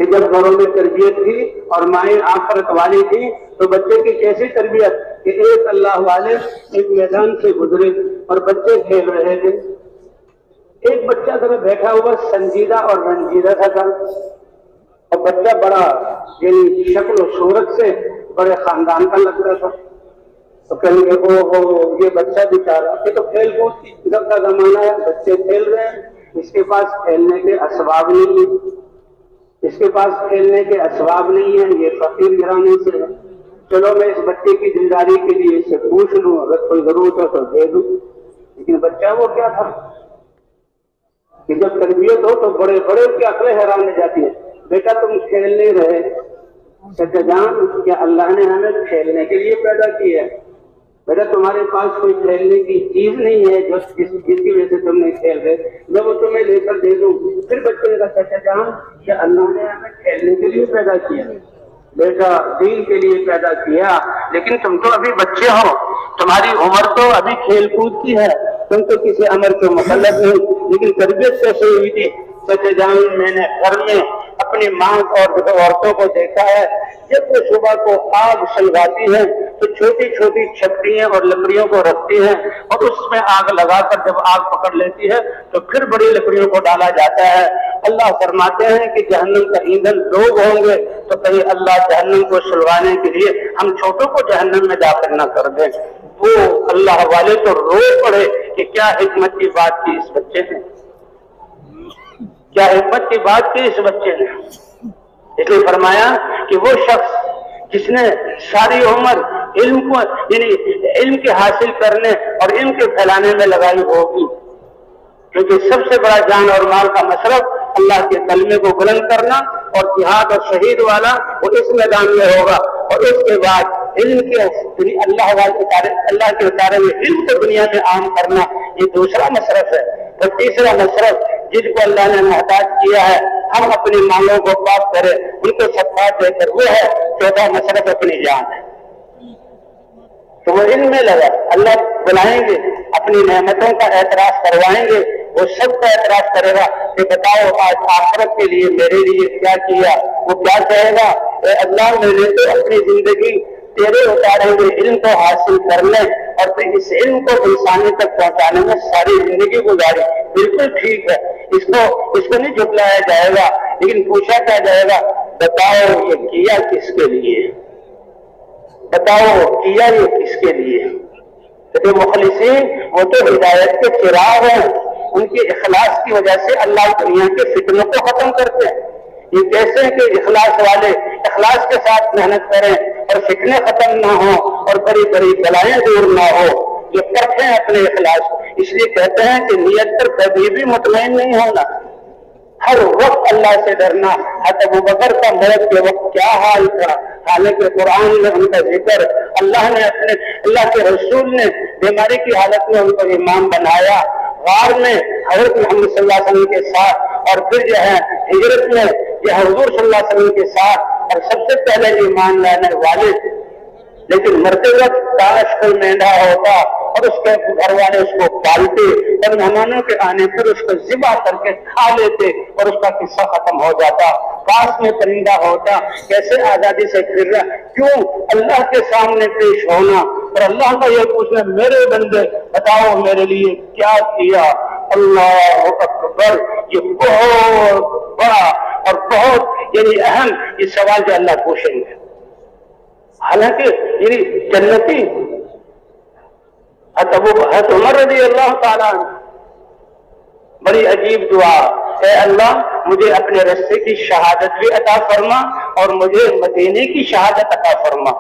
کہ جب گھروں میں تربیت تھی اور مائیں آخرت والی تھی تو بچے کی کیسی تربیت کہ ایک اللہ والے ایک میدان سے گزرے اور بچے کھیل رہے تھے، ایک بچہ ذرا بیٹھا ہوا سنجیدہ اور رنجیدہ تھا اور بچہ بڑا یعنی شکل و صورت سے بڑے خاندان کا لگ رہا تھا، تو کہیں گے او یہ بچہ بیچارہ، یہ تو کھیل کود کی کا زمانہ ہے، بچے کھیل رہے ہیں، اس کے پاس کھیلنے کے اسباب نہیں ہیں، اس کے پاس کھیلنے کے اسباب نہیں ہیں، یہ فقیر گھرانے سے ہے، چلو میں اس بچے کی دینداری کے لیے اس سے پوچھ لوں، اگر کوئی ضرورت ہو تو دے دوں۔ لیکن بچہ وہ کیا تھا کہ جب تربیت ہو تو بڑے بڑے کی عقلیں حیران ہو جاتی ہے، بیٹا تم کھیل نہیں رہے، چچا جان کیا اللہ نے ہمیں کھیلنے کے لیے پیدا کیا ہے؟ بیٹا تمہارے پاس کوئی کھیلنے کی چیز نہیں ہے جس کی وجہ سے تم نہیں کھیل رہے، میں وہ تمہیں لے کر دے دوں۔ پھر بچے نے کہا چچا جان کیا اللہ نے ہمیں کھیلنے کے لیے پیدا کیا؟ بیٹا دین کے لیے پیدا کیا، لیکن تم تو ابھی بچے ہو، تمہاری عمر تو ابھی کھیل کود کی ہے، تم تو کسی امر کے مکلف نہیں، لیکن تربیت کیسے ہوئی تھی؟ چچا جان میں نے گھر میں اپنی ماں اور عورتوں کو دیکھا ہے، جب وہ صبح کو آگ سلگاتی ہیں تو چھوٹی چھوٹی چھپڑیاں اور لکڑیوں کو رکھتی ہیں اور اس میں آگ لگا کر جب آگ پکڑ لیتی ہے تو پھر بڑی لکڑیوں کو ڈالا جاتا ہے۔ اللہ فرماتے ہیں کہ جہنم کا ایندھن لوگ ہوں گے، تو کہیں اللہ جہنم کو سلوانے کے لیے ہم چھوٹوں کو جہنم میں داخل نہ کر دیں۔ وہ اللہ والے تو رو پڑے کہ کیا حکمت کی بات کی اس بچے نے، کیا حکمت کی بات کی اس بچے نے۔ اس لیے فرمایا کہ وہ شخص جس نے ساری عمر علم کو یعنی علم کے حاصل کرنے اور علم کے پھیلانے میں لگائی ہوگی، کیونکہ سب سے بڑا جان اور مال کا مصرف اللہ کے کلمے کو بلند کرنا اور جہاد اور شہید والا وہ اس میدان میں ہوگا، اور اس کے بعد علم کے اللہ کے ادارے میں علم کو دنیا میں عام کرنا، یہ دوسرا مصرف ہے۔ اور تیسرا مصرف جس کو اللہ نے محتاج کیا ہے ہم اپنی مالوں کو پاک کریں، ان کو صدقات دے کر، وہ ہے چوتھا مصرف اپنی جان ہے۔ تو وہ علم میں لگا، اللہ بلائیں گے، اپنی نعمتوں کا اعتراف کروائیں گے، وہ سب کا اعتراف کرے گا کہ بتاؤ آج آخرت کے لیے میرے لیے کیا کیا۔ وہ کیا کہے گا، اے اللہ میں نے تو اپنی زندگی تیرے اتارے ہوئے علم کو حاصل کرنے اور پھر اس علم کو انسانی تک پہنچانے میں ساری زندگی گزاری۔ بالکل ٹھیک ہے، اس کو نہیں جھٹلایا جائے گا، لیکن پوچھا کیا جائے گا، بتاؤ یہ کیا کس کے لیے، بتاؤ کیا یہ کس کے لیے۔ تو مخلصین وہ تو ہدایت کے چراغ ہیں، ان کے اخلاص کی وجہ سے اللہ دنیا کے فتنوں کو ختم کرتے ہیں۔ یہ کیسے کہ اخلاص والے اخلاص کے ساتھ محنت کریں اور فتنے ختم نہ ہوں اور بڑی بڑی بلائیں دور نہ ہو، یہ پرکھیں اپنے اخلاص۔ اس لیے کہتے ہیں کہ نیت پر کبھی بھی مطمئن نہیں ہونا، ہر وقت اللہ سے ڈرنا۔ حضرت ابوبکر کا موت کے وقت کیا حال تھا، حالانکہ قرآن میں ان کا ذکر، اللہ کے رسول نے بیماری کی حالت میں ان کو امام بنایا، غار میں حضرت محمد صلی اللہ علیہ وسلم کے ساتھ، اور پھر جو ہے ہجرت میں یہ حضور صلی اللہ علیہ وسلم کے ساتھ، اور سب سے پہلے ایمان لانے والے۔ لیکن مرتے وقت کاش کوئی مینڈا ہوتا اور اس کے گھر والے اس کو پالتے اور مہمانوں کے آنے پر اس کو ذبح کر کے کھا لیتے اور اس کا قصہ ختم ہو جاتا۔ کاش میں پرندہ ہوتا، کیسے آزادی سے پھر رہا، کیوں اللہ کے سامنے پیش ہونا اور اللہ کا یہ پوچھنا، میرے بندے بتاؤ میرے لیے کیا کیا۔ اللہ اکبر، یہ بہت بڑا اور بہت یعنی اہم یہ سوال جو اللہ پوچھیں گے۔ حالانکہ یعنی جنتی حضرت عمر رضی اللہ تعالیٰ عنہ، بڑی عجیب دعا، اے اللہ مجھے اپنے رستے کی شہادت بھی عطا فرما اور مجھے مدینے کی شہادت عطا فرما۔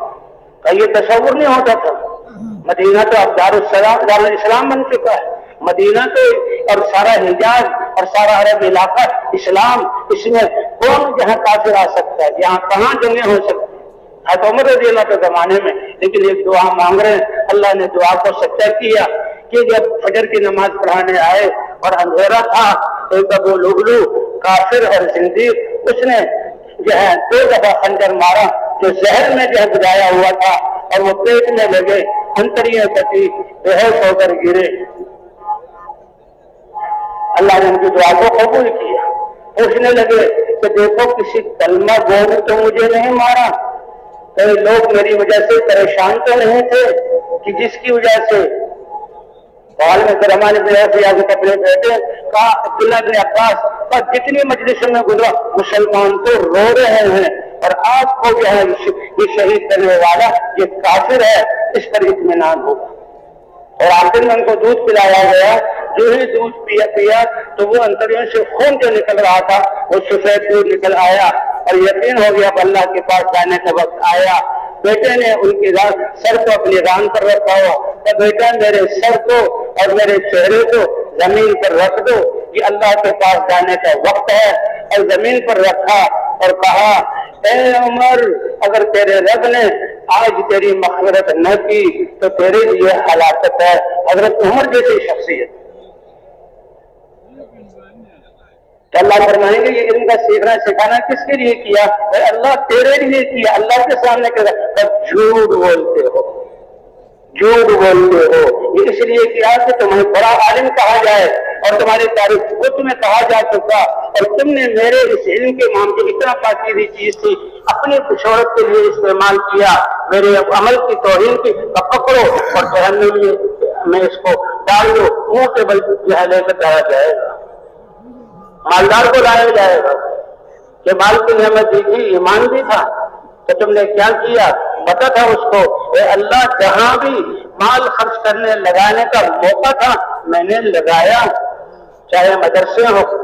کا یہ تصور نہیں ہوتا تھا، مدینہ تو اب دارالاسلام بن چکا ہے، مدینہ تو اور سارا حجاز اور سارا عرب علاقہ اسلام، اس میں کون جہاں کافر آ سکتا ہے، یہاں کہاں جنگیں ہو سکتی۔ حضرت عمر رضی اللہ کے زمانے میں لیکن ایک دعا مانگ رہے ہیں، اللہ نے دعا کو سچا کیا کہ جب فجر کی نماز پڑھانے آئے اور اندھیرا تھا تو ایک ابو لؤلؤ کافر اور زندیق، اس نے جو ہے 2 دفعہ خنجر مارا جو زہر میں جو ہے بجایا ہوا تھا اور وہ پیٹ میں لگے، انتڑیاں کٹی، بے ہوش ہو کر گرے۔ اللہ نے ان کی دعا کو قبول کیا۔ پوچھنے لگے کہ دیکھو کسی کلمہ گو نے تو مجھے نہیں مارا، کئی لوگ میری وجہ سے پریشان تو نہیں تھے کہ جس کی وجہ سے حال میں رحمان اپنے بیٹے کہا عبداللہ بن عباس کا جتنی مجلس میں گزرا مسلمان تو رو رہے ہیں اور آپ کو جو ہے یہ شہید کرنے والا یہ کافر ہے، اس پر اطمینان ہوگا۔ اور آخر میں ان کو دودھ پلایا گیا، جو ہی دودھ پیا تو وہ انتریوں سے خون جو نکل رہا تھا وہ سفید دودھ نکل آیا اور یقین ہو گیا اب اللہ کے پاس جانے کا وقت آیا۔ بیٹے نے ان کی سر کو اپنی ران پر رکھا ہوا کہ بیٹا میرے سر کو اور میرے چہرے کو زمین پر رکھ دو، یہ اللہ کے پاس جانے کا وقت ہے، اور زمین پر رکھا اور کہا اے عمر اگر تیرے رب نے آج تیری مغفرت نہ کی تو تیرے لیے ہلاکت ہے۔ حضرت عمر جیسی شخصیت کہ اللہ فرمائیں گے یہ علم کا سیکھنا سکھانا کس کے لیے کیا؟ اے اللہ تیرے لیے کیا، اللہ کے سامنے کر جھوٹ بولتے ہو، جھوٹ بولتے ہو، یہ اس لیے کیا کہ تمہیں بڑا عالم کہا جائے اور تمہاری تاریخ کو تمہیں کہا جا چکا، اور تم نے میرے اس علم کے معاملے اتنا پاکیزہ چیز تھی اپنی شہرت کے لیے استعمال کیا، میرے عمل کی توہین کی پکڑو اور جہنم میں اس کو ڈال دو، منہ کے بل جو ہے لے کر ڈالا جائے گا، مالدار کو لایا جائے گا کہ مال کی نعمت دی تھی، ایمان بھی تھا تو تم نے کیا کیا؟ پتا تھا اس کو اے اللہ جہاں بھی مال خرچ کرنے لگانے کا موقع تھا میں نے لگایا، چاہے مدرسے ہوں،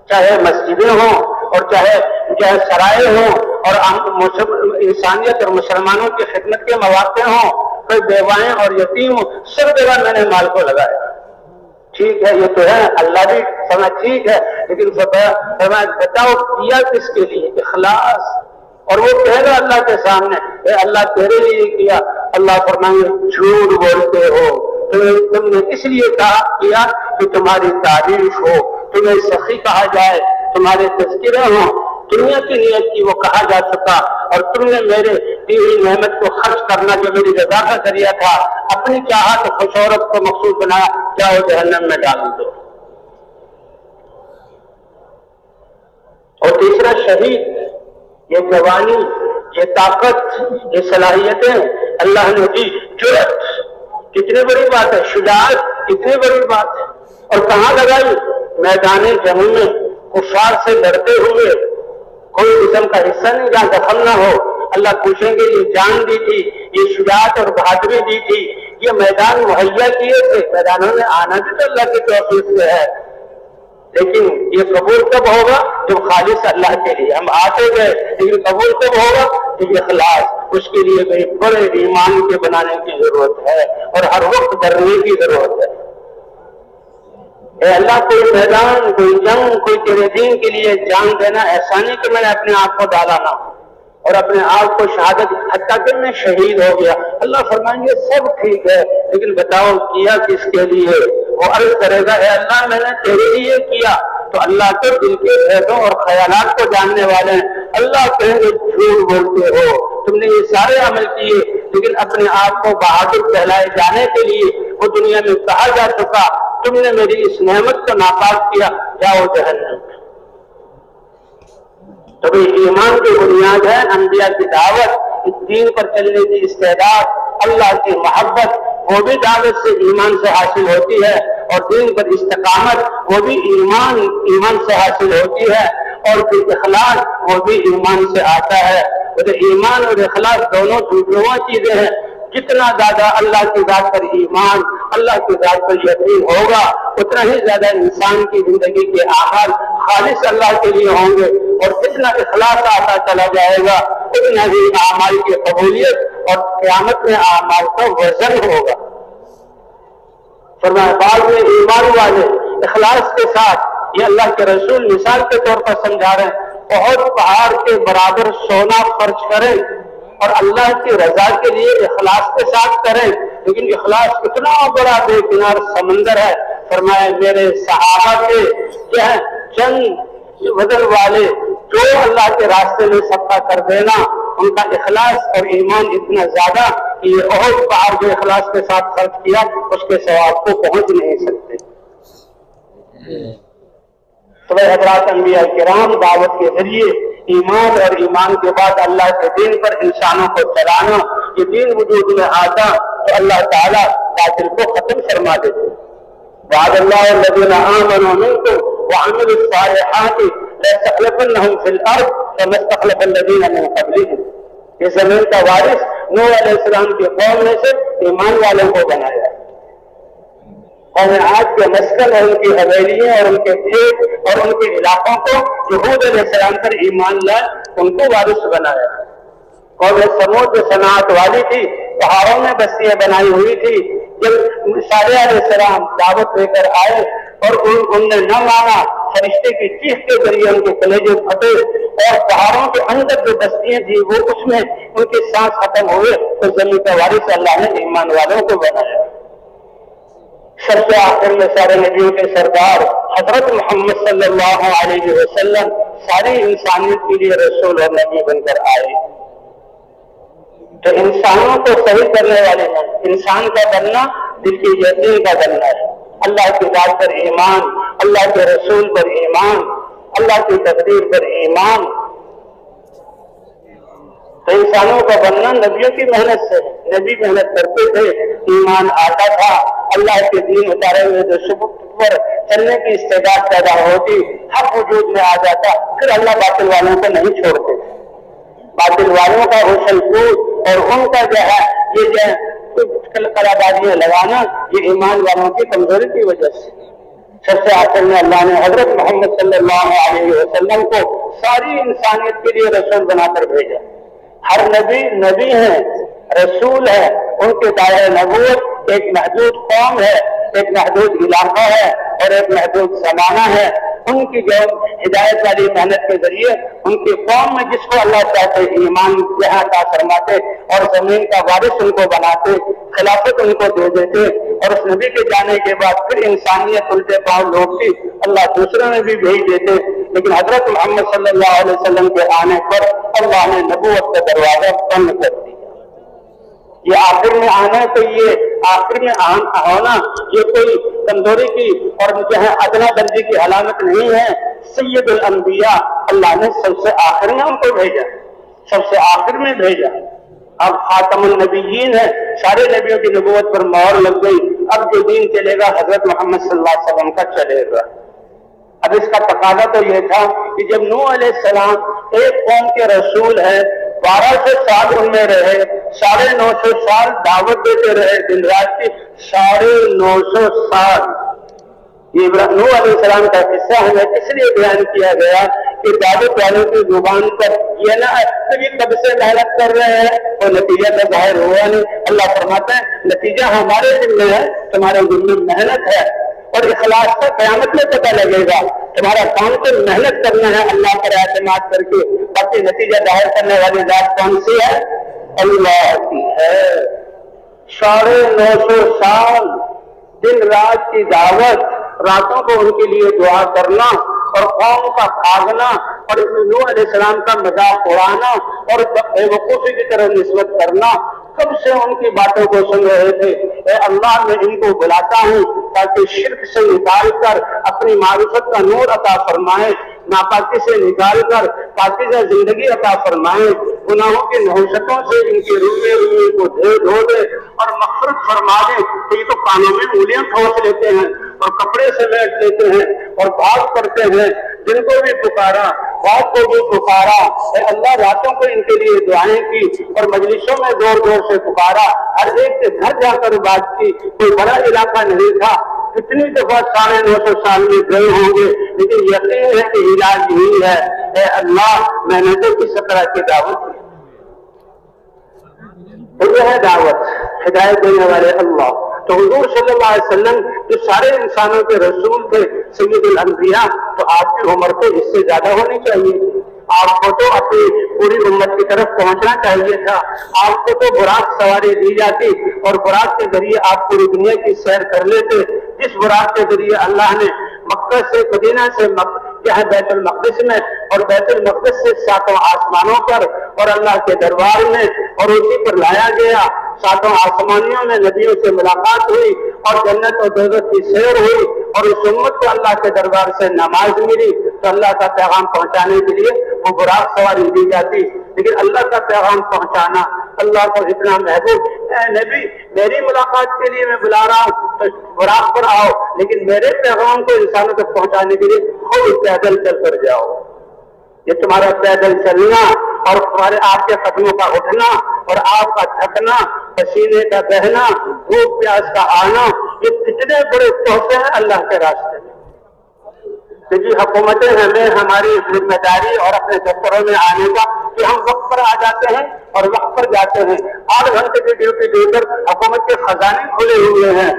چاہے مسجدیں ہوں، اور چاہے سرائے ہوں، اور انسانیت اور مسلمانوں کی خدمت کے مواقع ہوں، کوئی بیوائیں اور یتیم ہوں، سب جگہ میں نے مال کو لگایا۔ ٹھیک ہے یہ تو ہے، اللہ بھی سمجھ ٹھیک ہے، لیکن بتاؤ کیا کس کے لیے؟ اخلاص۔ اور وہ کہہ رہا اللہ کے سامنے اے اللہ تیرے لیے کیا، اللہ فرمائیں گے جھوٹ بولتے ہو، تم نے اس لیے کیا کہ تمہاری تعریف ہو، تمہیں سخی کہا جائے، تمہارے تذکرے ہوں، دنیا کی نیت کی وہ کہا جا چکا، اور تم نے میرے دی ہوئی نعمت کو خرچ کرنا جو میری رضا کا ذریعہ تھا اپنی چاہت خوشورت کو مقصود بنایا، جاؤ جہنم میں ڈال دو۔ اور تیسرا شہید، یہ جوانی، یہ طاقت، یہ صلاحیتیں اللہ نے دی، جرأت کتنی بڑی بات ہے، شجاعت کتنی بڑی بات ہے، اور کہاں لگائی؟ میدان جنگ میں کفار سے لڑتے ہوئے، کوئی جسم کا حصہ نہیں جہاں دفن نہ ہو، اللہ پوچھیں گے یہ جان دی تھی، یہ شجاعت اور بہادری دی تھی، یہ میدان مہیا کیے تھے، میدانوں میں آنا بھی تو اللہ کی توفیق سے ہے، لیکن یہ قبول کب ہوگا جب خالص اللہ کے لیے ہم آتے گئے، لیکن قبول کب ہوگا جب اخلاص، اس کے لیے بھی بڑے ایمان کے بنانے کی ضرورت ہے اور ہر وقت ڈرنے کی ضرورت ہے۔ اے اللہ کوئی میدان، کوئی جنگ، کوئی تیرے دین کے لیے جان دینا ایسا نہیں کہ میں نے اپنے آپ کو ڈالا نہ اور اپنے آپ کو شہادت، حتیٰ کہ میں شہید ہو گیا، اللہ فرمائیں گے سب ٹھیک ہے لیکن بتاؤ کیا کس کے لیے؟ وہ عرض کرے گا اے اللہ میں نے تیرے لیے کیا، تو اللہ کے دل کے فیضوں اور خیالات کو جاننے والے ہیں، اللہ کہیں گے جھوٹ بولتے ہو، تم نے یہ سارے عمل کیے لیکن اپنے آپ کو بہادر کہلائے جانے کے لیے وہ دنیا میں کہا جا چکا، تم نے میری اس نعمت کو ناپاک کیا، جاؤ جہنم۔ تو ایمان کی بنیاد ہے انبیاء کی دعوت، اس دین پر چلنے کی استعداد، اللہ کی محبت، وہ بھی دعوت سے ایمان سے حاصل ہوتی ہے، اور دین پر استقامت وہ بھی ایمان سے حاصل ہوتی ہے، اور پھر اخلاص وہ بھی ایمان سے آتا ہے۔ تو ایمان اور اخلاص دونوں دوسروں چیزیں ہیں، جتنا زیادہ اللہ کی ذات پر ایمان، اللہ کی ذات پر یقین ہوگا اتنا ہی زیادہ انسان کی زندگی کے اعمال خالص اللہ کے لیے ہوں گے، اور جتنا اخلاص آتا چلا جائے گا اتنا ہی اعمال کی قبولیت اور قیامت میں اعمال کا وزن ہوگا۔ فرمایا بعد میں ایمان والے اخلاص کے ساتھ، یہ اللہ کے رسول مثال کے طور پر سمجھا رہے ہیں، بہت پہاڑ کے برابر سونا خرچ کریں اور اللہ کی رضا کے لیے اخلاص کے ساتھ کریں، لیکن اخلاص اتنا بڑا بے کنار سمندر ہے۔ فرمایا میرے صحابہ کے کیا چند وزن والے جو اللہ کے راستے میں صدقہ کر دینا، ان کا اخلاص اور ایمان اتنا زیادہ کہ یہ احد پہاڑ جو اخلاص کے ساتھ خرچ کیا اس کے ثواب کو پہنچ نہیں سکتے۔ تو حضرات انبیاء کرام دعوت کے ذریعے ایمان اور ایمان کے بعد اللہ کے دین پر انسانوں کو چلانا، یہ دین وجود میں آتا تو اللہ تعالیٰ باطل کو ختم فرما دیتے۔ وعد اللہ الذین آمنوا منکم وعملوا الصالحات ليستخلفنهم في الارض كما استخلف الذین من قبلهم۔ یہ زمین کا وارث نوح علیہ السلام کی قوم میں سے ایمان والوں کو بنایا، اور آج کے مسکن اور ان کی حویلیاں اور ان کے کھیت اور ان کے علاقوں کو جو ہود علیہ السلام پر ایمان لائے ان کو وارث بنایا۔ قوم سمود جو صنعت والی تھی، پہاڑوں میں بستیاں بنائی ہوئی تھی، جب صالح علیہ السلام دعوت لے کر آئے اور ان نے نہ مانا، فرشتے کی چیخ کے ذریعے ان کے کلیجے پھٹے اور پہاڑوں کے اندر جو بستیاں تھی وہ اس میں ان کے سانس ختم ہوئے، تو زمین کا وارث اللہ نے ایمان والوں کو بنایا۔ سب سے آخر میں سارے نبیوں کے سردار حضرت محمد صلی اللہ علیہ وسلم ساری انسانیت کے لیے رسول اور نبی بن کر آئے، تو انسانوں کو صحیح کرنے والے ہیں۔ انسان کا بننا دل کی یقین کا بننا ہے، اللہ کی ذات پر ایمان، اللہ کے رسول پر ایمان، اللہ کی تقدیر پر ایمان۔ تو انسانوں کا بننا نبیوں کی محنت سے، نبی محنت کرتے تھے، ایمان آتا تھا، اللہ کے دین اتارے ہوئے جو سبق پر چلنے کی استعداد پیدا ہوتی، حق وجود میں آ جاتا، پھر اللہ باطل والوں کو نہیں چھوڑتے۔ باطل والوں کا حسن کود اور ان کا جو ہے یہ جو ہے قراردادیاں لگانا، یہ ایمان والوں کی کمزوری کی وجہ سے۔ سب سے آخر میں اللہ نے حضرت محمد صلی اللہ علیہ وسلم کو ساری انسانیت کے لیے رسول بنا کر بھیجا۔ ہر نبی نبی ہے، رسول ہے، ان کے دائرہ نبوت ایک محدود قوم ہے، ایک محدود علاقہ ہے اور ایک محدود زمانہ ہے۔ ان کی جو ہدایت والی محنت کے ذریعے ان کی قوم میں جس کو اللہ چاہتے ایمان یہاں عطا فرماتے اور زمین کا وارث ان کو بناتے، خلافت ان کو دے دیتے، اور اس نبی کے جانے کے بعد پھر انسانیت الٹے پاؤں لوٹتی، اللہ دوسرے میں بھی بھیج دیتے، لیکن حضرت محمد صلی اللہ علیہ وسلم کے آنے پر اللہ نے نبوت کا دروازہ بند کر دیا۔ یہ آخر میں آنا، تو یہ آخر میں ہونا یہ کوئی کمزوری کی اور جو ہے ادنا درجے کی علامت نہیں ہے۔ سید الانبیاء اللہ نے سب سے آخر میں ان کو بھیجا، سب سے آخر میں بھیجا۔ اب خاتم النبیین ہے، سارے نبیوں کی نبوت پر مہر لگ گئی، اب جو دین چلے گا حضرت محمد صلی اللہ علیہ وسلم کا چلے گا۔ اب اس کا تقاضا تو یہ تھا کہ جب نوح علیہ السلام ایک قوم کے رسول ہے، 1200 سال ان میں رہے، 950 سال دعوت دیتے رہے دن رات کی، 950 سال۔ یہ نوح علیہ السلام کا قصہ ہمیں اس لیے بیان کیا گیا کہ دعوت والوں کی زبان پر یہ نہ یہ کب سے محنت کر رہے ہیں اور نتیجہ تو ظاہر ہوا نہیں۔ اللہ فرماتا ہے نتیجہ ہمارے دل میں ہے، تمہارے دل میں محنت ہے، اور اخلاص کا قیامت میں پتہ لگے گا۔ تمہارا کام تو محنت کرنا ہے اللہ پر اعتماد کر کے، باقی نتیجہ ظاہر کرنے والی ذات کون سی ہے؟ اللہ کی ہے۔ 950 سال دن رات کی دعوت، راتوں کو ان کے لیے دعا کرنا اور قوم کا بھاگنا اور نوح علیہ السلام کا مذاق اڑانا اور بے وقوفی کی طرح نسبت کرنا، کب سے ان کی باتوں کو سن رہے تھے۔ اے اللہ میں ان کو بلاتا ہوں تاکہ شرک سے نکال کر اپنی معرفت کا نور عطا فرمائے، ناپاکی سے نکال کر پاکیزہ زندگی عطا فرمائے، گناہوں کی نحوستوں سے ان کی روئے کو دھو دے اور مغفرت فرما دے۔ یہ تو کانوں میں انگلیاں ٹھوس لیتے ہیں اور کپڑے سمیٹ لیتے ہیں اور بھاگ کرتے ہیں، جن کو بھی پکارا رات کو بھی پکارا، اے اللہ راتوں کو ان کے لیے دعائیں کی اور مجلسوں میں زور زور سے پکارا، ہر ایک کے گھر جا کر بات کی۔ کوئی بڑا علاقہ نہیں تھا، کتنی دفعہ 950 سال میں گئے ہوں گے، لیکن یقین ہے کہ علاج یہی ہے، اے اللہ میں نے تو کس طرح کی دعوت کی۔ یہ ہے دعوت، ہدایت دینے والے اللہ۔ تو حضور صلی اللہ علیہ وسلم جو سارے انسانوں کے رسول تھے، سید الانبیاء، تو آپ کی عمر تو اس سے زیادہ ہونی چاہیے۔ آپ کو تو اپنی پوری امت کی طرف پہنچنا چاہیے تھا۔ آپ کو تو براق سواری دی جاتی اور براق کے ذریعے آپ پوری دنیا کی سیر کر لیتے، جس براق کے ذریعے اللہ نے مکہ سے مدینہ سے یہاں بیت المقدس میں اور بیت المقدس سے 7 آسمانوں پر اور اللہ کے دربار میں اور اسی پر لایا گیا۔ 7 آسمانیوں میں نبیوں سے ملاقات ہوئی اور جنت اور دوزخ کی سیر ہوئی اور اس امت کو اللہ کے دربار سے نماز ملی تو اللہ کا پیغام پہنچانے کے لیے وہ براق سواری دی جاتی، لیکن اللہ کا پیغام پہنچانا اللہ کو اتنا محبوب، اے نبی میری ملاقات کے لیے میں بلا رہا ہوں تو براق پر آؤ، لیکن میرے پیغام کو انسانوں تک پہنچانے کے لیے خود پیدل چل کر جاؤ۔ یہ تمہارا پیدل چلنا اور تمہارے آپ کے قدموں کا اٹھنا اور آپ کا تھکنا، پسینے کا بہنا، بھوک پیاس کا آنا، یہ کتنے بڑے تحفے ہیں اللہ کے راستے میں۔ کہ جی حکومتیں ہمیں ہماری ذمہ داری اور اپنے دفتروں میں آنے کا کہ ہم وقت پر آ جاتے ہیں اور وقت پر جاتے ہیں، 8 گھنٹے کی ڈیوٹی دے کر حکومت کے خزانے کھلے ہوئے ہیں۔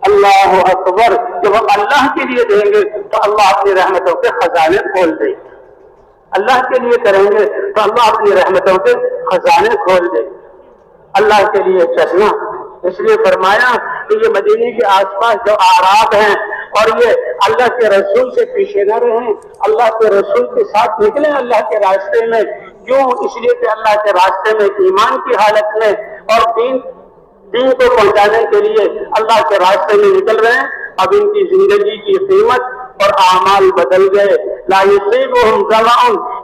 اللہ اکبر، جب ہم اللہ کے لیے دیں گے تو اللہ اپنی رحمتوں کے خزانے کھول دے گی، اللہ کے لیے کریں گے تو اللہ اپنی رحمتوں کے خزانے کھول دے گی۔ اللہ کے لیے چلنا، اس لیے فرمایا کہ یہ مدینے کے آس پاس جو اعراب ہیں اور یہ اللہ کے رسول سے پیچھے نہ رہیں، اللہ کے رسول کے ساتھ نکلیں اللہ کے راستے میں۔ کیوں؟ اس لیے کہ اللہ کے راستے میں ایمان کی حالت میں اور دین کو پہنچانے کے لیے اللہ کے راستے میں نکل رہے ہیں۔ اب ان کی زندگی کی قیمت اور اعمال بدل گئے۔ لا یصیبہم ظمأ،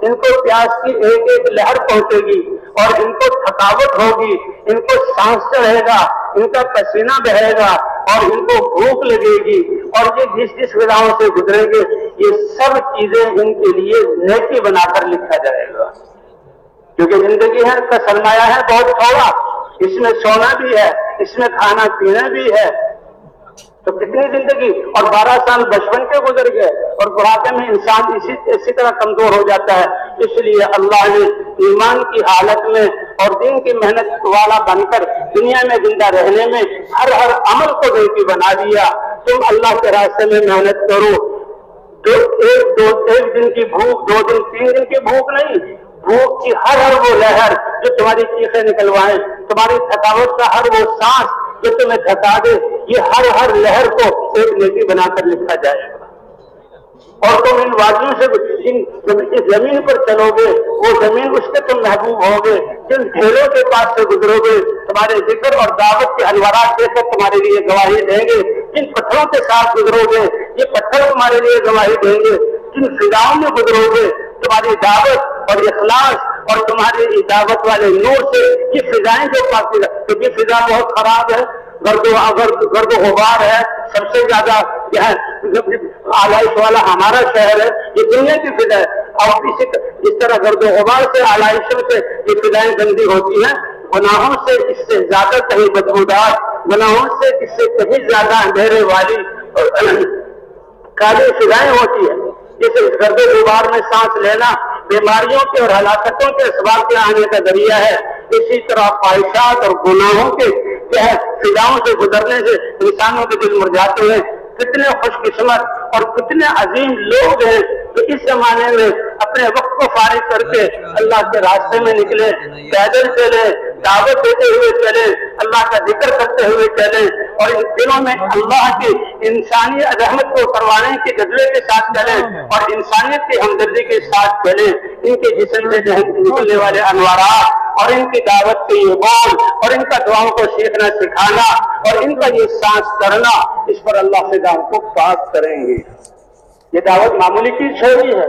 ان کو پیاس کی ایک ایک لہر پہنچے گی اور ان کو تھکاوٹ ہوگی، ان کو سانس چڑھے گا، ان کا پسینہ بہے گا اور ان کو بھوک لگے گی، اور یہ جس جس غذاؤں سے گزریں گے یہ سب چیزیں ان کے لیے نیکی بنا کر لکھا جائے گا۔ کیونکہ زندگی ہے کا سرمایہ ہے بہت تھوڑا، اس میں سونا بھی ہے، اس میں کھانا پینا بھی ہے، تو کتنی زندگی، اور 12 سال بچپن کے گزر گئے اور بڑھاپے میں انسان اسی طرح کمزور ہو جاتا ہے۔ اس لیے اللہ نے ایمان کی حالت میں اور دین کی محنت والا بن کر دنیا میں زندہ رہنے میں ہر عمل کو نیکی بنا دیا۔ تم اللہ کے راستے میں محنت کرو، ایک دن کی بھوک، 2 دن 3 دن کی بھوک نہیں، بھوک کی ہر وہ لہر جو تمہاری چیخیں نکلوائے، تمہاری تھکاوٹ کا ہر وہ سانس جو تمہیں تھکا دے، یہ ہر لہر کو ایک نیکی بنا کر لکھا جائے گا۔ اور تم ان وادیوں سے اس زمین پر چلو گے، وہ زمین اس کے تم محبوب ہوگے، جن ڈھیلوں کے پاس سے گزرو گے تمہارے ذکر اور دعوت کے انوارات دے کر تمہارے لیے گواہی دیں گے، جن پتھروں کے ساتھ گزرو گے یہ پتھر تمہارے لیے گواہی دیں گے، جن فضاؤں میں گزرو گے تمہاری دعوت اور اخلاص اور تمہاری دعوت والے نور سے یہ فضائیں جو پاکیزہ، کیونکہ فضا بہت خراب ہے، گرد و غبار ہے، سب سے زیادہ آلائش والا ہمارا شہر ہے، یہ دنیا کی فضا ہے، اور اس طرح گرد و غبار سے آلائشوں سے یہ فضائیں گندی ہوتی ہیں، گناہوں سے اس سے زیادہ کہیں بدبودار، گناہوں سے اس سے کہیں زیادہ اندھیرے والی کالی فضائیں ہوتی ہیں۔ جیسے اس گرد و غبار میں سانس لینا بیماریوں کے اور ہلاکتوں کے اسباب کے آنے کا ذریعہ ہے، اسی طرح خواہشات اور گناہوں کے فضاؤں سے گزرنے سے انسانوں کے دل مرجھاتے ہیں۔ کتنے خوش قسمت اور کتنے عظیم لوگ ہیں جو اس زمانے میں اپنے وقت کو فارغ کر کے اللہ کے راستے میں نکلے، پیدل چلے، دعوت دیتے ہوئے چلے، اللہ کا ذکر کرتے ہوئے چلے، اور ان دنوں میں اللہ کی انسانی رحمت کو کروانے کے جذبے کے ساتھ چلے اور انسانیت کی ہمدردی کے ساتھ چلے۔ ان کے جسم سے نکلنے والے انوارات اور ان کی دعوت کے یہ بول اور ان کا دعاؤں کو سیکھنا سکھانا اور ان کا یہ سانس کرنا، اس پر اللہ سے دعوت کو پاک کریں گے۔ یہ دعوت معمولی چیز چھوڑی ہے،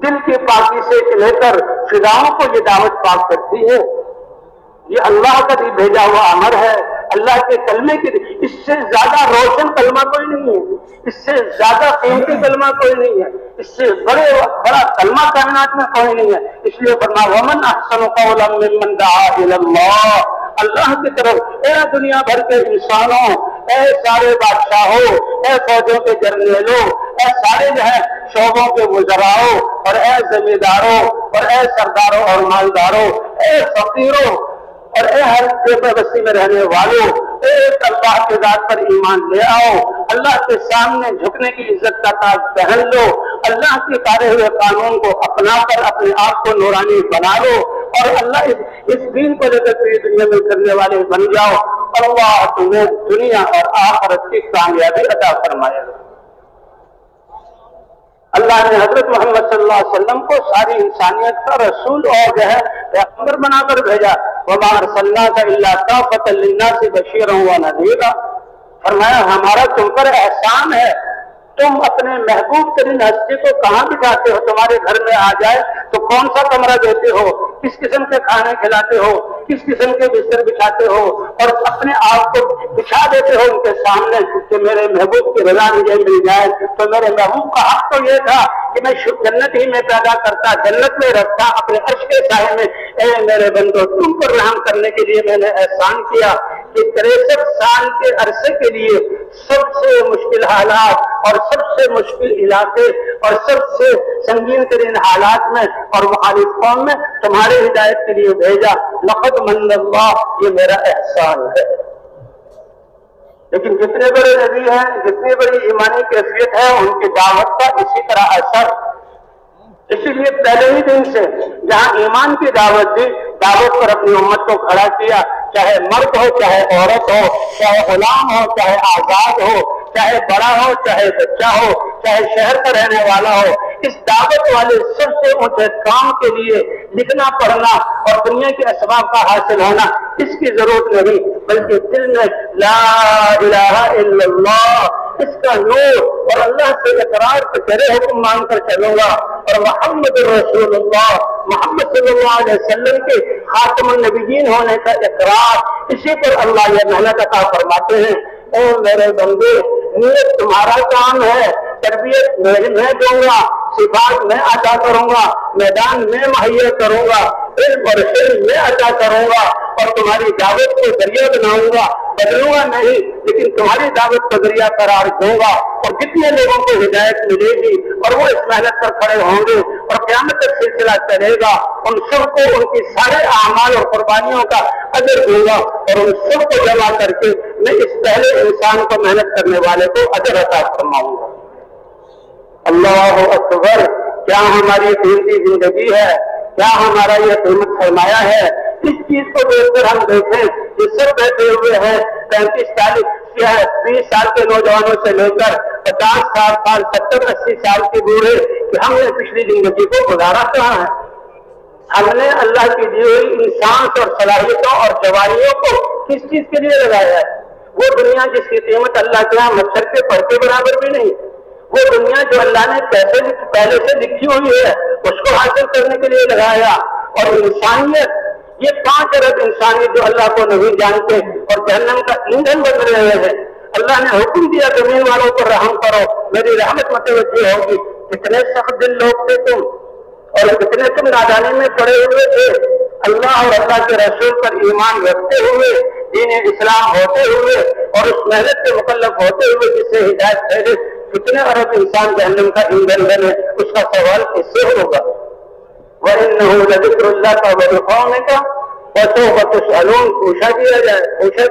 دل کی پاکی سے لے کر فضاؤں کو یہ دعوت پاک کرتی ہے۔ یہ اللہ کا بھی بھیجا ہوا امر ہے، اللہ کے کلمے کی، اس سے زیادہ روشن کلمہ کوئی نہیں ہے، اس سے زیادہ قیمتی کلمہ کوئی نہیں ہے، اس سے بڑا کلمہ کائنات میں کوئی نہیں ہے۔ اس لیے فرمایا ومن احسن قولا ممن دعا الی اللہ، اللہ کی طرف، اے دنیا بھر کے انسانوں، اے سارے بادشاہوں، اے فوجوں کے جرنیلوں، اے سارے جو ہے شعبوں کے وزراؤں، اور اے زمینداروں، اور اے سرداروں اور مالداروں، اے فقیروں اور اے ہر بے بسی میں رہنے والوں، ایک اللہ کے ذات پر ایمان لے آؤ، اللہ کے سامنے جھکنے کی عزت کا تاج پہن لو، اللہ کے اتارے ہوئے قانون کو اپنا کر اپنے آپ کو نورانی بنا لو، اور اللہ اس دین کو لے کر پوری دنیا میں کرنے والے بن جاؤ، اور اللہ تمہیں دنیا اور آخرت کی کامیابی عطا فرمائے گا۔ اللہ نے حضرت محمد صلی اللہ علیہ وسلم کو ساری انسانیت کا رسول اور جو ہے پیغمبر بنا کر بھیجا، وَمَا أَرْسَلْنَاكَ إِلَّا كَافَةً لِلنَّاسِ بَشِيرًا وَنَذِيرًا۔ فرمایا ہمارا تم پر احسان ہے، تم اپنے محبوب ترین ہستی کو کہاں بٹھاتے ہو؟ تمہارے گھر میں آ جائے تو کون سا کمرہ دیتے ہو، کس قسم کے کھانے کھلاتے ہو، کس قسم کے بستر بچھاتے ہو، اور اپنے آپ کو بچھا دیتے ہو ان کے سامنے کہ میرے محبوب کی رضا مجھے مل جائے۔ تو میرے محبوب کا حق تو یہ تھا کہ میں جنت ہی میں پیدا کرتا، جنت میں رکھتا، اپنے عرش کے سائے میں۔ اے میرے بندو، تم پر رحم کرنے کے لیے میں نے احسان کیا کہ 63 سال کے عرصے کے لیے سب سے مشکل حالات اور سب سے مشکل علاقے اور سب سے سنگین ترین حالات میں اور مخالف قوم میں تمہارے ہدایت کے لیے بھیجا۔ لقد من اللہ، یہ میرا احسان ہے۔ لیکن جتنے بڑے نبی ہیں، جتنی بڑی ایمانی کیفیت ہے، ان کی دعوت کا اسی طرح اثر۔ اسی لیے پہلے ہی دن سے جہاں ایمان کی دعوت دی، دعوت پر اپنی امت کو کھڑا کیا، چاہے مرد ہو، چاہے عورت ہو، چاہے غلام ہو، چاہے آزاد ہو، چاہے بڑا ہو، چاہے بچہ ہو، چاہے شہر کا رہنے والا ہو۔ اس دعوت والے سب سے اونچے کام کے لیے لکھنا پڑھنا اور دنیا کے اسباب کا حاصل ہونا اس کی ضرورت نہیں، بلکہ دل میں لا الہ الا اللہ، اس کا نور اور اللہ سے اقرار کے تیرے حکم مان کر چلوں گا، اور محمد رسول اللہ، محمد صلی اللہ علیہ وسلم کے خاتم النبیین ہونے کا اقرار، اسی پر اللہ یہ محنت عطا فرماتے ہیں۔ اے میرے بندے، نیت تمہارا کام ہے، تربیت میں دوں گا، صفات میں عطا کروں گا، میدان میں مہیا کروں گا، علم اور علم میں عطا کروں گا، اور تمہاری دعوت کو ذریعہ بناؤں گا، بدلوں گا نہیں، لیکن تمہاری دعوت کو ذریعہ قرار دوں گا۔ اور جتنے لوگوں کو ہدایت ملے گی اور وہ اس محنت پر کھڑے ہوں گے اور قیامت تک سلسلہ چلے گا، ان سب کو ان کی سارے اعمال اور قربانیوں کا اجر دوں گا، اور ان سب کو جمع کر کے میں اس پہلے انسان کو محنت کرنے والے کو اجر عطا فرماؤں گا۔ اللہ اکبر! کیا ہماری قیمتی زندگی ہے، کیا ہمارا یہ قیمت فرمایا ہے؟ اس چیز کو دیکھ کر ہم دیکھیں کہ سب بیٹھے ہوئے ہیں 35 40 20 سال کے نوجوانوں سے لے کر 50 60 سال 70 80 سال کے بوڑھے، کہ ہم نے پچھلی زندگی کو گزارا کہاں ہے؟ ہم نے اللہ کی دی ہوئی انسان اور صلاحیتوں اور جوانیوں کو کس چیز کے لیے لگایا ہے؟ وہ دنیا جس کی قیمت اللہ کے یہاں مچھر کے پر کے برابر بھی نہیں، وہ دنیا جو اللہ نے پہلے سے لکھی ہوئی ہے اس کو حاصل کرنے کے لیے لگایا۔ اور انسانیت، یہ 5 ارب انسانی جو اللہ کو نہیں جانتے اور جہنم کا ایندھن بن رہے ہیں، اللہ نے حکم دیا زمین والوں پر رحم کرو، میری رحمت متوجہ ہوگی۔ کتنے سخت دل لوگ تھے تم، اور کتنے تم نادانی میں پڑے ہوئے تھے، اللہ اور اللہ کے رسول پر ایمان رکھتے ہوئے، دین اسلام ہوتے ہوئے اور اس محنت کے مکلف ہوتے ہوئے جس سے ہدایت پھیلے، کتنے ارب انسان جہنم کا ایندھن بنے، اس کا سوال کس سے ہوگا؟ وَإِنَّهُ لَذِكْرٌ لَكَ وَلِقَوْمِكَ وَسَوْفَ تُسْأَلُونَ، پوچھا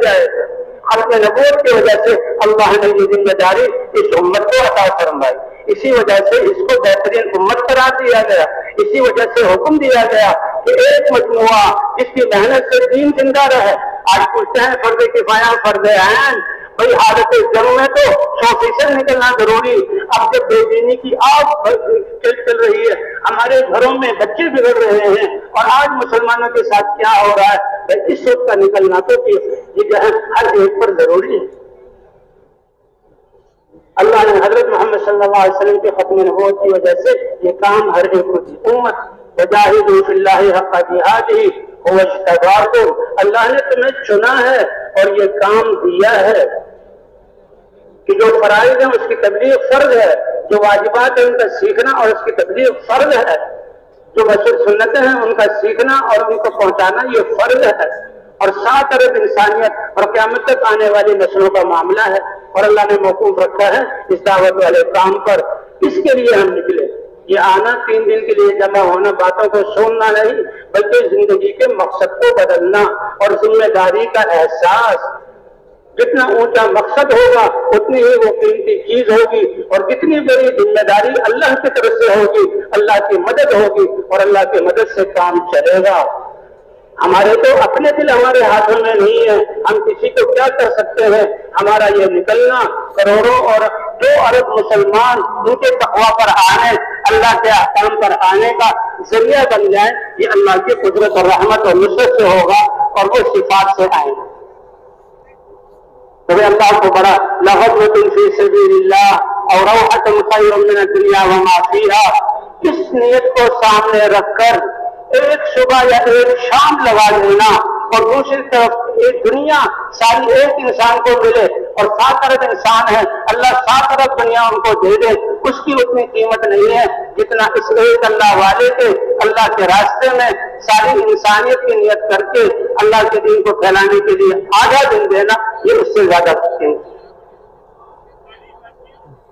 جائے گا۔ ختم نبوت کی وجہ سے اللہ نے یہ ذمہ داری اس امت کو عطا فرمائی، اسی وجہ سے اس کو بہترین امت قرار دیا گیا، اسی وجہ سے حکم دیا گیا کہ ایک مجموعہ جس کی محنت سے دین زندہ رہے۔ آج پوچھتے ہیں فرض کفایہ فرض عین، بھائی حالت جنگ میں تو 100% نکلنا ضروری، اب جب بے دینی کی آگ چل رہی ہے، ہمارے گھروں میں بچے بگڑ رہے ہیں، اور آج مسلمانوں کے ساتھ کیا ہو رہا ہے، اس وقت کا نکلنا تو یہ ہر ایک پر ضروری ہے۔ اللہ نے حضرت محمد صلی اللہ علیہ وسلم کے ختم نبوت کی وجہ سے یہ کام ہر ایک کو دی۔ امت وجاہدوا فی اللہ حق جہادہ هو اجتباکم، اللہ نے تمہیں چنا ہے اور یہ کام دیا ہے کہ جو فرائض ہیں اس کی تبلیغ فرض ہے، جو واجبات ہیں ان کا سیکھنا اور اس کی تبلیغ فرض ہے، جو مشہور سنتیں ہیں ان کا سیکھنا اور ان کو پہنچانا یہ فرض ہے، اور 7 ارب انسانیت اور قیامت تک آنے والی نسلوں کا معاملہ ہے، اور اللہ نے موقوف رکھا ہے اس دعوت والے کام پر۔ اس کے لیے ہم نکلے، یہ آنا 3 دن کے لیے جمع ہونا باتوں کو سننا نہیں، بلکہ زندگی کے مقصد کو بدلنا اور ذمہ داری کا احساس۔ جتنا اونچا مقصد ہوگا اتنی ہی وہ قیمتی چیز ہوگی، اور جتنی بڑی ذمہ داری اللہ کی طرف سے ہوگی اللہ کی مدد ہوگی، اور اللہ کی مدد سے کام چلے گا۔ ہمارے تو اپنے دل ہمارے ہاتھوں میں نہیں ہے، ہم کسی کو کیا کر سکتے ہیں؟ ہمارا یہ نکلنا کروڑوں اور 2 ارب مسلمان ان کے تقویٰ پر آنے، اللہ کے احکام پر آنے کا ذریعہ بن جائے، یہ اللہ کی قدرت اور رحمت اور نصرت سے ہوگا، اور وہ صفات سے آئیں گے۔ تو اللہ کو بڑا لغوۃ فی سبیل اللہ اور روحۃ خیر من الدنیا وما فیہا، اس نیت کو سامنے رکھ کر ایک صبح یا ایک شام لگا لینا، اور دوسری طرف ایک دنیا ساری ایک انسان کو ملے اور 7 ارب انسان ہے، اللہ 7 ارب دنیا ان کو دے دے، اس کی اتنی قیمت نہیں ہے جتنا اس ایک اللہ والے کے اللہ کے راستے میں ساری انسانیت کی نیت کر کے اللہ کے دین کو پھیلانے کے لیے آدھا دن دینا، یہ اس سے زیادہ قیمت۔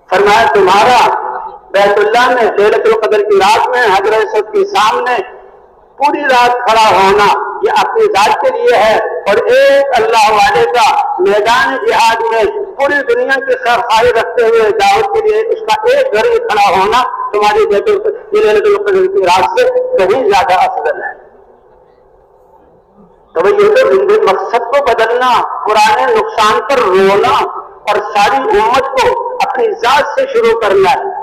فرمایا تمہارا بیت اللہ میں لیلۃ القدر کی رات میں حجر اسود کے سامنے پوری رات کھڑا ہونا یہ اپنی ذات کے لیے ہے، اور ایک اللہ والے کا میدان جہاد میں پوری دنیا کی خیر رکھتے ہوئے دعوت کے لیے اس کا ایک گھر کھڑا ہونا تمہاری لیلۃ القدر کی رات سے کہیں زیادہ افضل ہے۔ تو یہ تو مقصد کو بدلنا، پرانے نقصان پر رونا اور ساری امت کو اپنی ذات سے شروع کرنا ہے،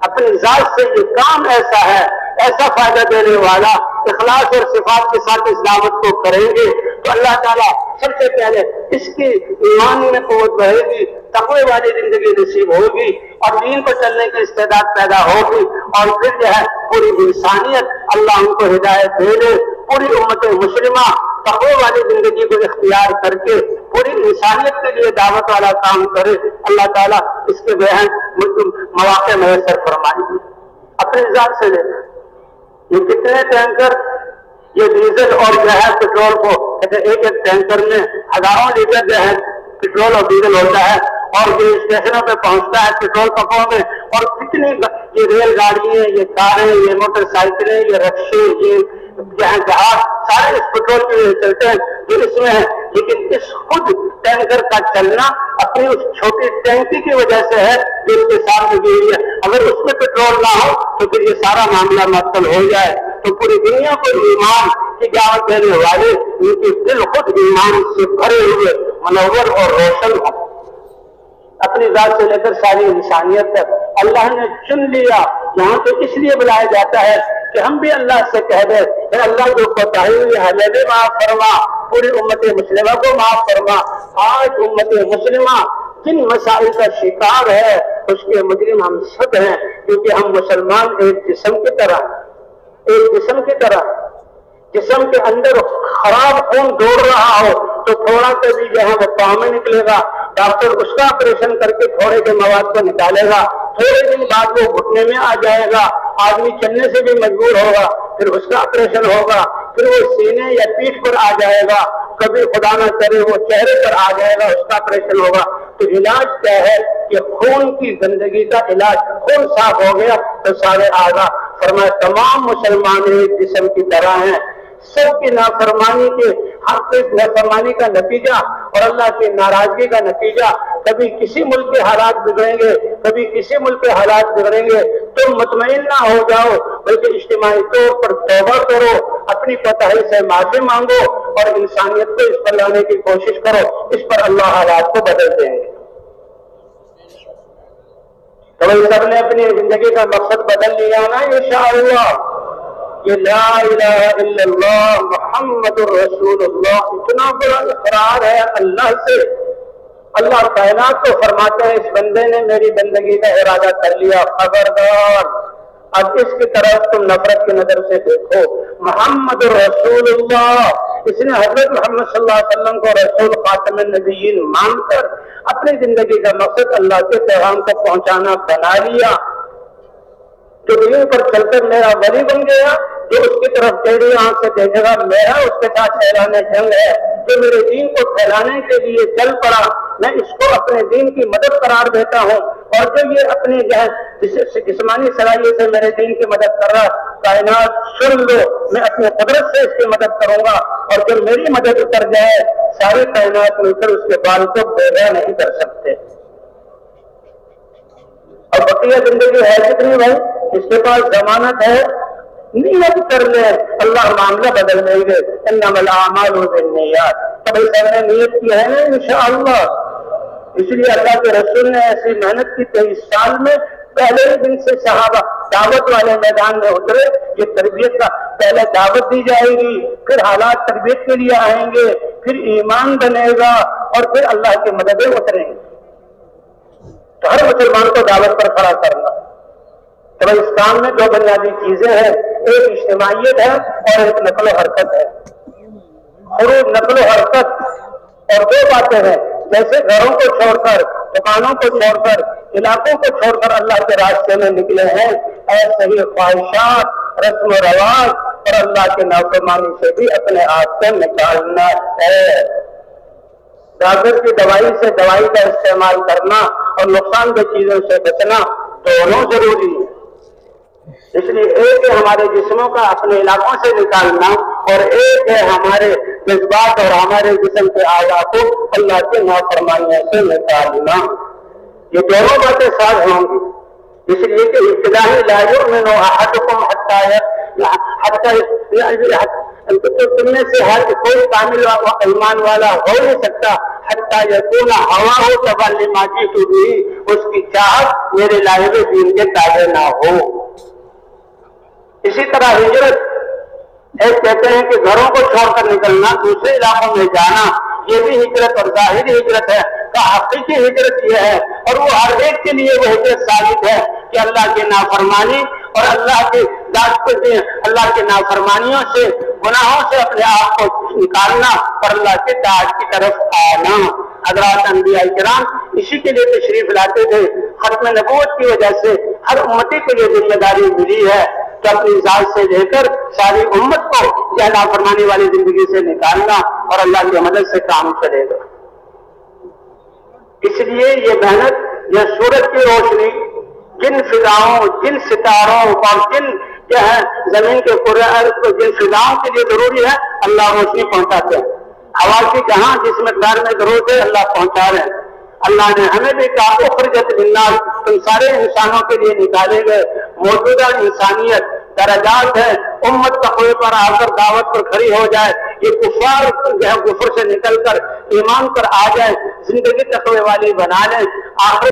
اپنی ذات سے یہ کام ایسا ہے، ایسا فائدہ دینے والا، اخلاص اور صفات کے ساتھ اس دعوت کو کریں گے تو اللہ تعالیٰ سب سے پہلے اس کی ایمان میں قوت بڑھے گی، تقوی والی زندگی نصیب ہوگی اور دین کو چلنے کی استعداد پیدا ہوگی، اور پھر جو ہے پوری انسانیت اللہ ان کو ہدایت دے دے، پوری امت مسلمہ تقوی والی زندگی کو اختیار کر کے پوری انسانیت کے لیے دعوت والا کام کرے۔ اللہ تعالیٰ اس کے بہن مواقع میسر فرمائیں گے۔ اپنی ذات سے لے یہ کتنے ٹینکر یہ ڈیزل اور جو ہے پیٹرول کو ایک ٹینکر میں ہزاروں لیٹر جو ہے پیٹرول اور ڈیزل ہوتا ہے، اور یہ اسٹیشنوں پہ پہنچتا ہے پیٹرول پمپوں میں، اور کتنی یہ ریل گاڑیاں، یہ کاریں، یہ موٹر سائیکلیں، یہ رکشے، یہ جہاز سارے اس پیٹرول کے لیے چلتے ہیں جو اس میں ہے، لیکن اس خود ٹینکر کا چلنا اپنی اس چھوٹی ٹینکی کی وجہ سے ہے جو اس کے سامنے دی ہوئی ہے۔ اگر اس میں پیٹرول نہ ہو تو پھر یہ سارا معاملہ معطل ہو جائے۔ تو پوری دنیا کو ایمان کی دعوت دینے والے ان کے دل خود ایمان سے بھرے ہوئے منور اور روشن ہوں۔ اپنی ذات سے لے کر ساری انسانیت تک اللہ نے چن لیا، یہاں تو اس لیے بلایا جاتا ہے کہ ہم بھی اللہ سے کہہ دیں کہ اللہ جو کوتاہی ہوئی ہمیں بھی معاف فرما، پوری امت مسلمہ کو معاف فرما۔ آج امت مسلمہ جن مسائل کا شکار ہے اس کے مجرم ہم سب ہیں، کیونکہ ہم مسلمان ایک جسم کی طرح جسم کے اندر خراب خون دوڑ رہا ہو تو تھوڑا سا بھی جو ہے وہ پاؤں میں نکلے گا، ڈاکٹر اس کا آپریشن کر کے تھوڑے کے مواد کو نکالے گا، تھوڑے دن بعد وہ گھٹنے میں آ جائے گا، آدمی چلنے سے بھی مجبور ہوگا، پھر اس کا آپریشن ہوگا، پھر وہ سینے یا پیٹھ پر آ جائے گا، کبھی خدا نہ کرے وہ چہرے پر آ جائے گا، اس کا آپریشن ہوگا۔ تو علاج کیا ہے کہ خون کی گندگی کا علاج، خون صاف ہو گیا تو سارے آگا۔ فرمایا تمام مسلمان ایک جسم کی طرح ہیں، سب کی نافرمانی کے حق نافرمانی کا نتیجہ اور اللہ کی ناراضگی کا نتیجہ، کبھی کسی ملک کے حالات بگڑیں گے، کبھی کسی ملک کے حالات بگڑیں گے، تم مطمئن نہ ہو جاؤ بلکہ اجتماعی طور پر توبہ کرو، اپنی کوتاہی سے معافی مانگو اور انسانیت کو اس پر لانے کی کوشش کرو، اس پر اللہ حالات کو بدل دیں گے۔ تو سب نے اپنی زندگی کا مقصد بدل لیا نا انشاءاللہ۔ یہ لا الہ الا اللہ محمد الرسول اللہ اتنا بڑا اقرار ہے اللہ سے۔ اللہ کائنات کو فرماتے ہیں اس بندے نے میری بندگی کا ارادہ کر لیا، خبردار اب اس کی طرف تم نفرت کی نظر سے دیکھو۔ محمد الرسول اللہ، اس نے حضرت محمد صلی اللہ علیہ وسلم کو رسول خاتم النبیین مان کر اپنی زندگی کا مقصد اللہ کے پیغام کو پہنچانا بنا لیا۔ جو دین پر چل کر میرا ولی بن گیا، جو اس کی طرف ٹیڑھی آنکھ سے دیکھے گا میرا اس کے ساتھ اعلان جنگ ہے، جو میرے دین کو پھیلانے کے لیے چل پڑا میں اس کو اپنے دین کی مدد قرار دیتا ہوں، اور جو یہ اپنی جسمانی صلاحیت سے میرے دین کی مدد کر رہا، کائنات سن لو میں اپنی قدرت سے اس کی مدد کروں گا، اور جب میری مدد اتر جائے ساری کائنات مل کر اس کے بال کو پیدا نہیں کر سکتے۔ اور بقیہ زندگی ہے کتنی بھائی، اس کے پاس ضمانت ہے، نیت کر لے اللہ معاملہ بدل دیں گے۔ انما الاعمال بالنیات، تو بھائی سب نے نیت کی ہے نا انشاءاللہ۔ اس لیے اللہ کے رسول نے ایسی محنت کی 23 سال میں پہلے ہی دن سے صحابہ دعوت والے میدان میں اترے۔ یہ تربیت کا پہلے دعوت دی جائے گی، پھر حالات تربیت کے لیے آئیں گے، پھر ایمان بنے گا اور پھر اللہ کی مددیں اتریں گی۔ تو ہر مسلمان کو دعوت پر کھڑا کرنا۔ تو اس کام میں دو بنیادی چیزیں ہیں، ایک اجتماعیت ہے اور ایک نقل و حرکت ہے۔ خروج نقل و حرکت اور دو باتیں ہیں، جیسے گھروں کو چھوڑ کر، دکانوں کو چھوڑ کر، علاقوں کو چھوڑ کر اللہ کے راستے میں نکلے ہیں، ایسے ہی خواہشات، رسم و رواج اور اللہ کے نافرمانی سے بھی اپنے آپ کو نکالنا ہے۔ ڈاکٹر کی دوائی سے دوائی کا استعمال کرنا اور نقصان دہ چیزوں سے بچنا دونوں ضروری ہے۔ اس لیے ایک ہے ہمارے جسموں کا اپنے علاقوں سے نکالنا اور ایک ہے ہمارے جذبات اور ہمارے جسم کے اعضاء کو اللہ کے نافرمانیوں سے نکالنا۔ یہ دونوں باتیں ساتھ ہوں گی، اس لیے کہ ابتدائی لا یؤمن احدکم تو تم میں سے ہر کوئی کامل ایمان والا ہو نہیں سکتا حتی یکون ہواہ تبعا لما جئت بہ، اس کی چاہت میرے لائے ہوئے دین کے تابع نہ ہو۔ اسی طرح ہجرت، ایک کہتے ہیں کہ گھروں کو چھوڑ کر نکلنا، دوسرے علاقوں میں جانا، یہ بھی ہجرت اور ظاہری ہجرت ہے۔ کا حقیقی ہجرت یہ ہے اور وہ ہر ایک کے لیے وہ ہجرت ثابت ہے کہ اللہ کی نافرمانی اور اللہ کے اللہ کے نافرمانیوں سے، گناہوں سے اپنے آپ کو نکالنا اور اللہ کے طاعت کی طرف آنا۔ حضرات انبیاء کرام اسی کے لیے تشریف لاتے تھے۔ ختم نبوت کی وجہ سے ہر امتی کے لیے ذمہ داری ملی ہے کہ اپنی ذات سے لے کر ساری امت کو یہ نافرمانی والی زندگی سے نکالنا اور اللہ کی مدد سے کام چلے گا۔ اس لیے یہ محنت، یہ سورج کی روشنی جن فضاؤں، جن ستاروں اور جن جو ہے زمین کے جن فضاؤں کے لیے ضروری ہے، اللہ روشنی پہنچاتے ہیں۔ ہوا کی جہاں جس مقدار میں ضرورت ہے اللہ پہنچا رہے ہیں۔ اللہ نے ہمیں بھی کہا اخرجت للناس، تم سارے انسانوں کے لیے نکالے گئے۔ موجودہ انسانیت درجات ہے، امت تقوی پر آ کر دعوت پر کھڑی ہو جائے، یہ کفار جو ہے کفر سے نکل کر ایمان پر آ جائے، زندگی تقوی والی بنا لیں، آخر